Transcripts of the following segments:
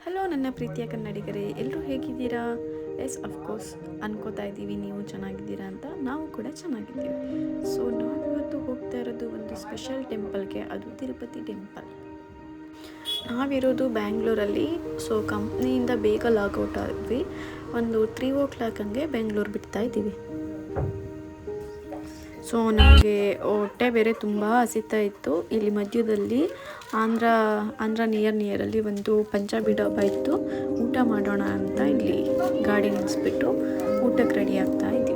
Hello ನನ್ನ ಪ್ರೀತಿಯ ಕನ್ನಡಿಗರೇ, ಎಲ್ಲರೂ ಹೇಗಿದ್ದೀರಾ? ಎಸ್ ಅಫ್ಕೋರ್ಸ್ ಅನ್ಕೋತಾ ಇದ್ದೀವಿ ನೀವು ಚೆನ್ನಾಗಿದ್ದೀರಾ ಅಂತ. ನಾವು ಕೂಡ ಚೆನ್ನಾಗಿದ್ದೀವಿ. ಸೊ ನಾವಿವತ್ತು ಹೋಗ್ತಾ ಇರೋದು ಒಂದು ಸ್ಪೆಷಲ್ ಟೆಂಪಲ್ಗೆ, ಅದು ತಿರುಪತಿ ಟೆಂಪಲ್. ನಾವಿರೋದು ಬ್ಯಾಂಗ್ಳೂರಲ್ಲಿ. ಸೊ ಕಂಪ್ನಿಯಿಂದ ಬೇಗ ಲಾಗೌಟ್ ಆದ್ವಿ. ಒಂದು 3 ಹಂಗೆ ಬೆಂಗಳೂರು ಬಿಡ್ತಾ ಇದ್ದೀವಿ. ಸೊ ನನಗೆ ಹೊಟ್ಟೆ ಬೇರೆ ತುಂಬ ಹಸಿತಾ ಇತ್ತು. ಇಲ್ಲಿ ಮಧ್ಯದಲ್ಲಿ ಆಂಧ್ರ ನಿಯರಲ್ಲಿ ಒಂದು ಪಂಜಾಬಿ ಡಾಬಾ ಇತ್ತು. ಊಟ ಮಾಡೋಣ ಅಂತ ಇಲ್ಲಿ ಗಾಡಿ ನಿಲ್ಲಿಸ್ಬಿಟ್ಟು ಊಟಕ್ಕೆ ರೆಡಿ ಆಗ್ತಾ ಇದ್ದೀವಿ.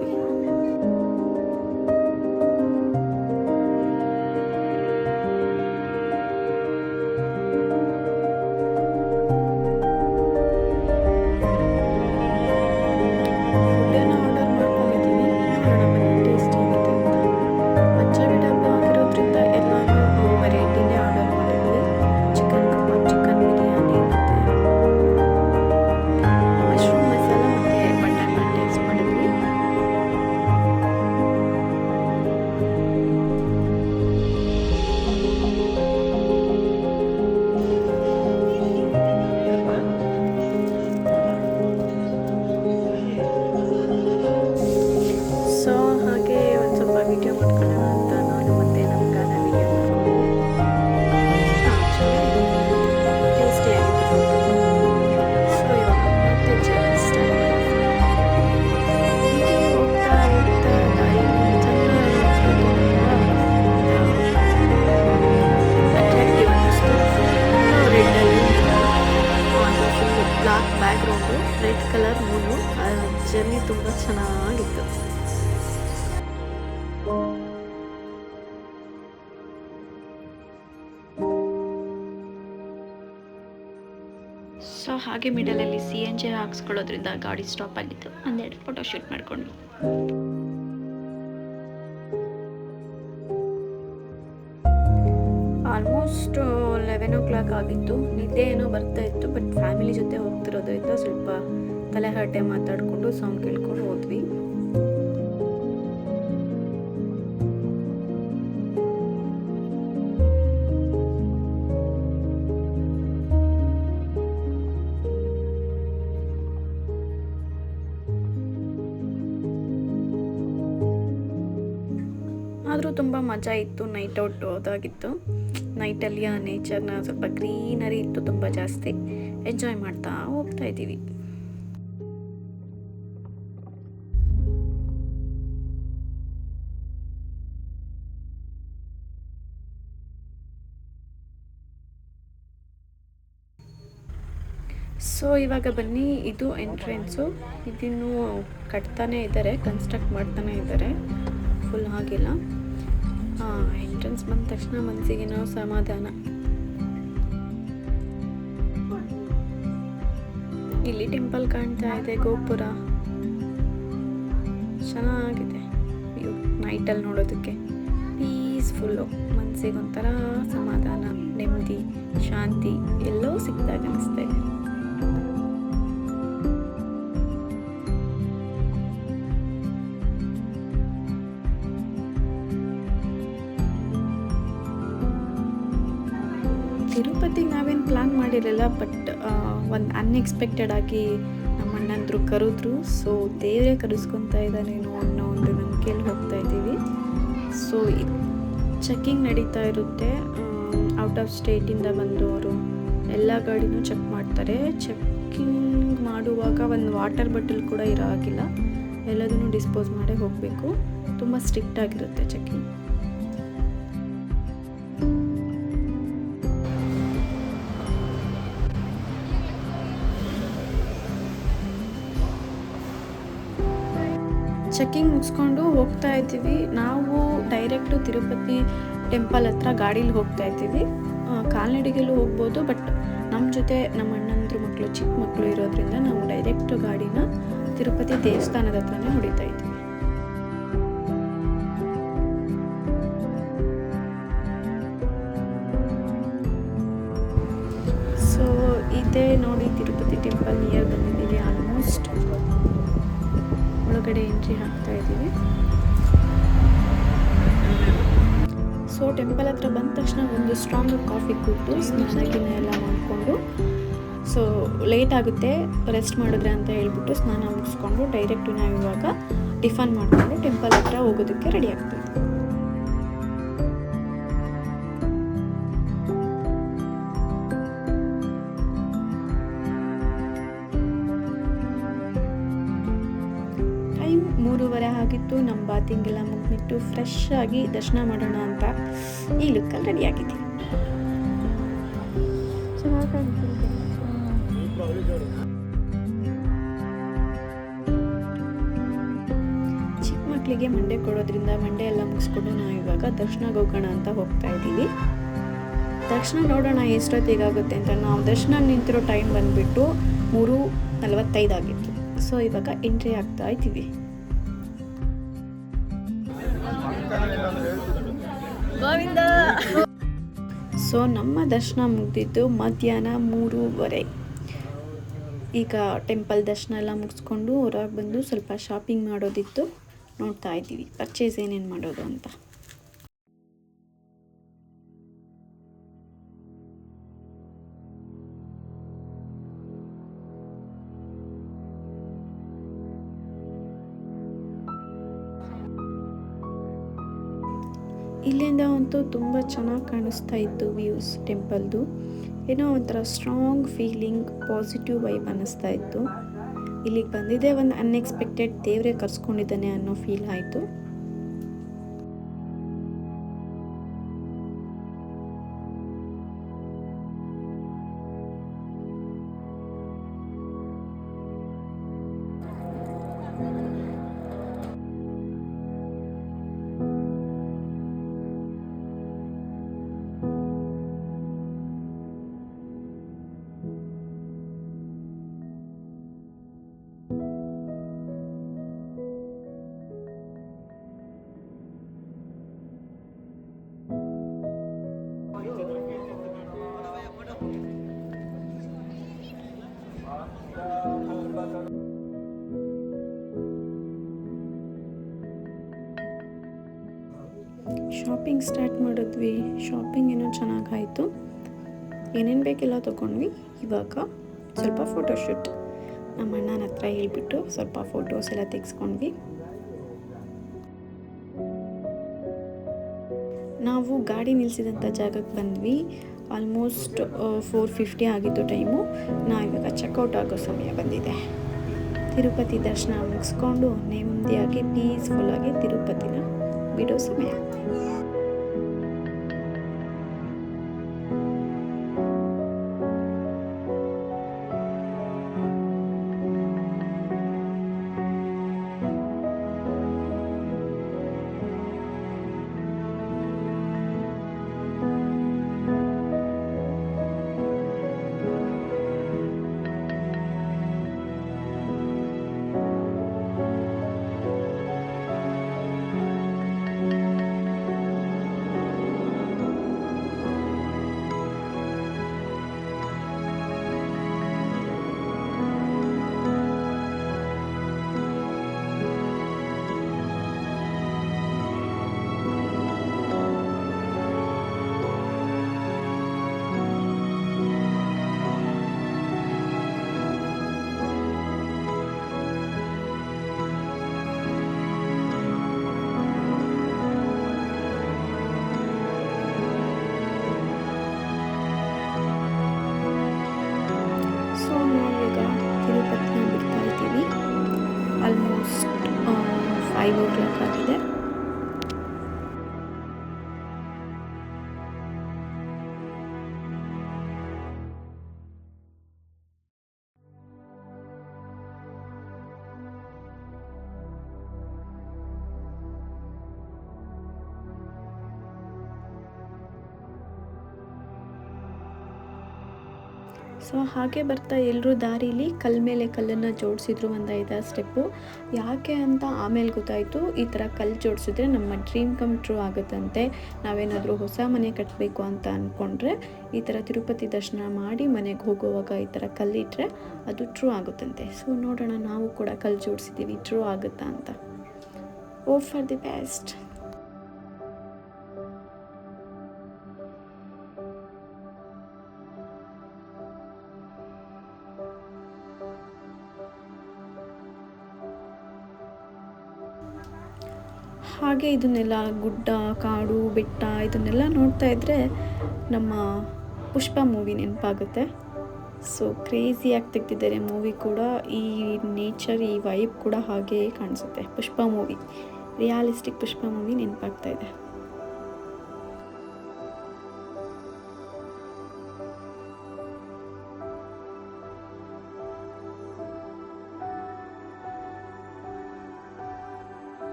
Background red colour moon. Journey ತುಂಬ ಚೆನ್ನಾಗಿತ್ತು. ಸೊ ಹಾಗೆ ಮಿಡಲಲ್ಲಿ CNG ಹಾಕ್ಸ್ಕೊಳ್ಳೋದ್ರಿಂದ ಗಾಡಿ ಸ್ಟಾಪ್ ಆಗಿತ್ತು. ಒಂದೆರಡು ಫೋಟೋ ಶೂಟ್ ಮಾಡಿಕೊಂಡು ಆಲ್ಮೋಸ್ಟ್ 11 ಆಗಿತ್ತು. ನಿದ್ದೆ ಏನೋ ಬರ್ತಾ ಇತ್ತು, ಬಟ್ ಫ್ಯಾಮಿಲಿ ಜೊತೆ ಹೋಗ್ತಿರೋದ್ರಿಂದ ಸ್ವಲ್ಪ ತಲೆ ಹರಟೆ ಮಾತಾಡಿಕೊಂಡು ಸಾಂಗ್ ಕೇಳ್ಕೊಂಡು ಹೋದ್ವಿ. ಆದರೂ ತುಂಬ ಮಜಾ ಇತ್ತು. Night out ಹೋದಾಗಿತ್ತು. ನೈಟಲ್ಲಿ ಆ ನೇಚರ್ನ ಸ್ವಲ್ಪ ಗ್ರೀನರಿ ಇತ್ತು ತುಂಬ ಜಾಸ್ತಿ. ಎಂಜಾಯ್ ಮಾಡ್ತಾ ಹೋಗ್ತಾ ಇದ್ದೀವಿ. ಸೊ ಇವಾಗ ಬನ್ನಿ, ಇದು ಎಂಟ್ರೆನ್ಸು. ಇದನ್ನು ಕಟ್ತಾನೆ ಇದ್ದಾರೆ, ಕನ್ಸ್ಟ್ರಕ್ಟ್ ಮಾಡ್ತಾನೆ ಇದ್ದಾರೆ. ಫುಲ್ ಆಗಿಲ್ಲ. ಎಂಟ್ರೆನ್ಸ್ ಬಂದ ತಕ್ಷಣ ಮನಸ್ಸಿಗೇನೋ ಸಮಾಧಾನ. ಇಲ್ಲಿ ಟೆಂಪಲ್ ಕಾಣ್ತಾ ಇದೆ, ಗೋಪುರ ಚೆನ್ನಾಗಿದೆ. ವ್ಯೂ ನೈಟಲ್ಲಿ ನೋಡೋದಕ್ಕೆ ಪೀಸ್ಫುಲ್ಲು. ಮನಸ್ಸಿಗೊಂಥರ ಸಮಾಧಾನ, ನೆಮ್ಮದಿ, ಶಾಂತಿ ಎಲ್ಲವೂ ಸಿಕ್ಕಿದಾಗ ಅನಿಸ್ತಾ ಇದೆ. ತಿರುಪತಿಗೆ ನಾವೇನು ಪ್ಲ್ಯಾನ್ ಮಾಡಿರಲಿಲ್ಲ, ಬಟ್ ಒಂದು ಅನ್ಎಕ್ಸ್ಪೆಕ್ಟೆಡ್ ಆಗಿ ನಮ್ಮ ಅಣ್ಣಂದ್ರು ಕರೆದ್ರು. ಸೊ ದೇವರೇ ಕರೆಸ್ಕೊತಾ ಇದ್ದಾನೇನೋ ಅನ್ನೋ ಒಂದು ನಂಬಿಕೆಯಲ್ಲಿ ಹೋಗ್ತಾ ಇದ್ದೀವಿ. ಸೊ ಚೆಕ್ಕಿಂಗ್ ನಡೀತಾ ಇರುತ್ತೆ. ಔಟ್ ಆಫ್ ಸ್ಟೇಟಿಂದ ಬಂದವರು ಎಲ್ಲ ಗಾಡಿನೂ ಚೆಕ್ ಮಾಡ್ತಾರೆ. ಚೆಕ್ಕಿಂಗ್ ಮಾಡುವಾಗ ಒಂದು ವಾಟರ್ ಬಾಟಲ್ ಕೂಡ ಇರೋ ಹಾಗಿಲ್ಲ. ಎಲ್ಲದನ್ನು ಡಿಸ್ಪೋಸ್ ಮಾಡೇ ಹೋಗಬೇಕು. ತುಂಬ ಸ್ಟ್ರಿಕ್ಟ್ ಆಗಿರುತ್ತೆ ಚೆಕ್ಕಿಂಗ್. ಚೆಕ್ಕಿಂಗ್ ಮುಗಿಸ್ಕೊಂಡು ಹೋಗ್ತಾ ಇದ್ದೀವಿ. ನಾವು ಡೈರೆಕ್ಟು ತಿರುಪತಿ ಟೆಂಪಲ್ ಹತ್ರ ಗಾಡೀಲಿ ಹೋಗ್ತಾ ಇದ್ದೀವಿ. ಕಾಲ್ನಡಿಗೆಲ್ಲೂ ಹೋಗ್ಬೋದು, ಬಟ್ ನಮ್ಮ ಜೊತೆ ನಮ್ಮ ಅಣ್ಣಂದ್ರ ಮಕ್ಕಳು, ಚಿಕ್ಕ ಮಕ್ಕಳು ಇರೋದ್ರಿಂದ ನಾವು ಡೈರೆಕ್ಟು ಗಾಡಿನ ತಿರುಪತಿ ದೇವಸ್ಥಾನದ ಹತ್ರನೇ ಹೊಡಿತಾ ಇದ್ದೀವಿ. ಸೊ ಇದೇ ನೋಡಿ ತಿರುಪತಿ ಟೆಂಪಲ್ ನಿಯರ್ ಬಂದಿದ್ದೀವಿ. ಆಲ್ಮೋಸ್ಟ್ ಒಳಗಡೆ ಎಂಟ್ರಿ ಹಾಕ್ತಾ ಇದ್ದೀವಿ. ಸೊ ಟೆಂಪಲ್ ಹತ್ರ ಬಂದ ತಕ್ಷಣ ಒಂದು ಸ್ಟ್ರಾಂಗ್ ಕಾಫಿ ಕುಡಿದು ಸ್ನಾನ ಎಲ್ಲ ಮಾಡಿಕೊಂಡು ಸೊ ಲೇಟ್ ಆಗುತ್ತೆ ರೆಸ್ಟ್ ಮಾಡಿದ್ರೆ ಅಂತ ಹೇಳ್ಬಿಟ್ಟು ಸ್ನಾನ ಮುಗಿಸ್ಕೊಂಡು ಡೈರೆಕ್ಟು ನಾವು ಇವಾಗ ಟಿಫನ್ ಮಾಡಿಕೊಂಡು ಟೆಂಪಲ್ ಹತ್ರ ಹೋಗೋದಕ್ಕೆ ರೆಡಿ ಆಗ್ತೀವಿ. ಟೈಮ್ 3:30 ಆಗಿತ್ತು. ನಮ್ಮ ಬಾತಿಂಗೆಲ್ಲ ಮುಗಿಬಿಟ್ಟು ಫ್ರೆಶ್ ಆಗಿ ದರ್ಶನ ಮಾಡೋಣ ಅಂತ ಈ ಲುಕ್ಕಲ್ಲಿ ರೆಡಿ ಆಗಿದ್ದೀವಿ. ಚಿಕ್ಕ ಮಕ್ಕಳಿಗೆ ಮಂಡೆ ಕೊಡೋದ್ರಿಂದ ಮಂಡೆ ಎಲ್ಲ ಮುಗಿಸ್ಕೊಂಡು ನಾವು ಇವಾಗ ದರ್ಶನಕ್ಕೆ ಹೋಗೋಣ ಅಂತ ಹೋಗ್ತಾ ಇದ್ದೀವಿ. ದರ್ಶನ ನೋಡೋಣ ಎಷ್ಟೊತ್ತಿಗಾಗುತ್ತೆ ಅಂತ. ನಾವು ದರ್ಶನ ನಿಂತಿರೋ ಟೈಮ್ ಬಂದುಬಿಟ್ಟು 3:45 ಆಗಿತ್ತು. ಸೊ ಇವಾಗ ಎಂಟ್ರಿ ಆಗ್ತಾ ಇದ್ದೀವಿ. ಸೊ ನಮ್ಮ ದರ್ಶನ ಮುಗಿದಿದ್ದು ಮಧ್ಯಾಹ್ನ 3:30. ಈಗ ಟೆಂಪಲ್ ದರ್ಶನ ಎಲ್ಲ ಮುಗಿಸ್ಕೊಂಡು ಹೊರಗೆ ಬಂದು ಸ್ವಲ್ಪ ಶಾಪಿಂಗ್ ಮಾಡೋದಿತ್ತು, ನೋಡ್ತಾ ಇದ್ದೀವಿ ಪರ್ಚೇಸ್ ಏನೇನು ಮಾಡೋದು ಅಂತ. ಇಲ್ಲಿಂದ ಅಂತೂ ತುಂಬ ಚೆನ್ನಾಗಿ ಕಾಣಿಸ್ತಾ ಇತ್ತು ವ್ಯೂಸ್ ಟೆಂಪಲ್ದು. ಏನೋ ಒಂಥರ ಸ್ಟ್ರಾಂಗ್ ಫೀಲಿಂಗ್, ಪಾಸಿಟಿವ್ ವೈಬ್ ಅನ್ನಿಸ್ತಾ ಇತ್ತು. ಇಲ್ಲಿಗೆ ಬಂದಿದ್ದೆ ಒಂದು ಅನ್ಎಕ್ಸ್ಪೆಕ್ಟೆಡ್, ದೇವರೇ ಕರ್ಸ್ಕೊಂಡಿದ್ದಾನೆ ಅನ್ನೋ ಫೀಲ್ ಆಯಿತು. ಶಾಪಿಂಗ್ ಸ್ಟಾರ್ಟ್ ಮಾಡಿದ್ವಿ. ಶಾಪಿಂಗ್ ಏನೋ ಚೆನ್ನಾಗಾಯಿತು, ಏನೇನು ಬೇಕೆಲ್ಲ ತೊಗೊಂಡ್ವಿ. ಇವಾಗ ಸ್ವಲ್ಪ ಫೋಟೋಶೂಟ್ ನಮ್ಮ ಅಣ್ಣನ ಹತ್ರ ಹೇಳ್ಬಿಟ್ಟು ಸ್ವಲ್ಪ ಫೋಟೋಸ್ ಎಲ್ಲ ತೆಗೆಸ್ಕೊಂಡ್ವಿ. ನಾವು ಗಾಡಿ ನಿಲ್ಲಿಸಿದಂಥ ಜಾಗಕ್ಕೆ ಬಂದ್ವಿ. ಆಲ್ಮೋಸ್ಟ್ 4:50 ಆಗಿತ್ತು ಟೈಮು. ನಾವಿವಾಗ ಚೆಕ್ಔಟ್ ಆಗೋ ಸಮಯ ಬಂದಿದೆ. ತಿರುಪತಿ ದರ್ಶನ ಮುಗಿಸ್ಕೊಂಡು ನೆಮ್ಮದಿಯಾಗಿ ಪೀಸ್ಫುಲ್ಲಾಗಿ ತಿರುಪತಿನ ಬಿಡೋ ಸಮಯ. ತಿರುಪತಿನ ಬಿಡ್ತಾ ಇದ್ದೀವಿ. ಆಲ್ಮೋಸ್ಟ್ 5 o'clock ಆಗಿದೆ. ಸೊ ಹಾಗೆ ಬರ್ತಾ ಎಲ್ಲರೂ ದಾರೀಲಿ ಕಲ್ಲ ಮೇಲೆ ಕಲ್ಲನ್ನು ಜೋಡಿಸಿದ್ರು, ಒಂದು 5-6 ಸ್ಟೆಪ್ಪು. ಯಾಕೆ ಅಂತ ಆಮೇಲೆ ಗೊತ್ತಾಯಿತು, ಈ ಥರ ಕಲ್ಲು ಜೋಡಿಸಿದ್ರೆ ನಮ್ಮ ಡ್ರೀಮ್ ಕಮ್ ಟ್ರೂ ಆಗುತ್ತಂತೆ. ನಾವೇನಾದರೂ ಹೊಸ ಮನೆ ಕಟ್ಟಬೇಕು ಅಂತ ಅಂದ್ಕೊಂಡ್ರೆ ಈ ಥರ ತಿರುಪತಿ ದರ್ಶನ ಮಾಡಿ ಮನೆಗೆ ಹೋಗುವಾಗ ಈ ಥರ ಕಲ್ಲಿಟ್ಟರೆ ಅದು ಟ್ರೂ ಆಗುತ್ತಂತೆ. ಸೊ ನೋಡೋಣ, ನಾವು ಕೂಡ ಕಲ್ಲು ಜೋಡಿಸಿದ್ದೀವಿ, ಟ್ರೂ ಆಗುತ್ತಾ ಅಂತ. Hope for the best. ಹಾಗೆ ಇದನ್ನೆಲ್ಲ ಗುಡ್ಡ, ಕಾಡು, ಬೆಟ್ಟ ಇದನ್ನೆಲ್ಲ ನೋಡ್ತಾ ಇದ್ದರೆ ನಮ್ಮ ಪುಷ್ಪ ಮೂವಿ ನೆನಪಾಗುತ್ತೆ. ಸೊ ಕ್ರೇಜಿಯಾಗಿ ತೆಗ್ದಿದ್ದಾರೆ ಮೂವಿ ಕೂಡ. ಈ ನೇಚರ್, ಈ ವೈಬ್ ಕೂಡ ಹಾಗೇ ಕಾಣಿಸುತ್ತೆ. ಪುಷ್ಪ ಮೂವಿ, ರಿಯಾಲಿಸ್ಟಿಕ್ ಪುಷ್ಪ ಮೂವಿ ನೆನಪಾಗ್ತಾ ಇದೆ.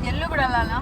ಎಲ್ಲೂ ಬಿಡಲ್ಲ.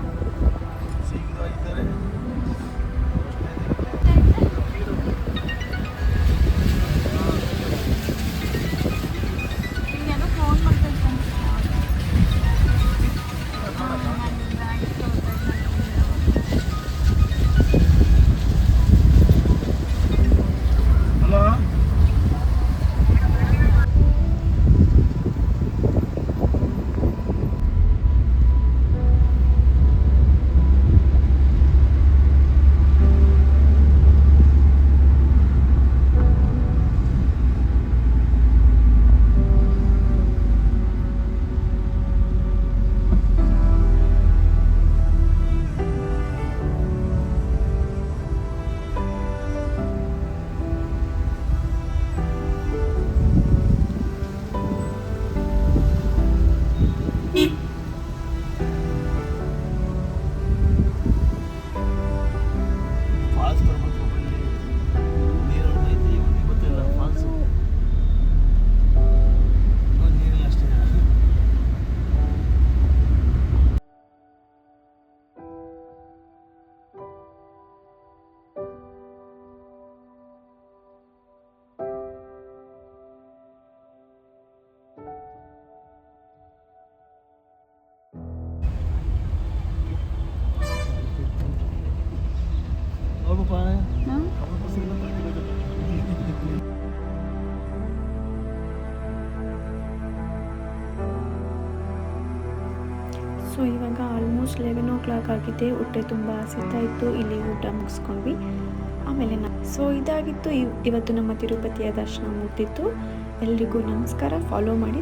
ಸೊ ಇವಾಗ ಆಲ್ಮೋಸ್ಟ್ 11 ಆಗಿದೆ. ಹೊಟ್ಟೆ ತುಂಬ ಹಸಿತಾ ಇತ್ತು. ಇಲ್ಲಿ ಊಟ ಮುಗಿಸ್ಕೊಂಡ್ವಿ. ಆಮೇಲೆ ಸೊ ಇದಾಗಿತ್ತು ಇವತ್ತು ನಮ್ಮ ತಿರುಪತಿಯ ದರ್ಶನ ಮುಗ್ದಿತ್ತು. ಎಲ್ರಿಗೂ ನಮಸ್ಕಾರ. ಫಾಲೋ ಮಾಡಿ.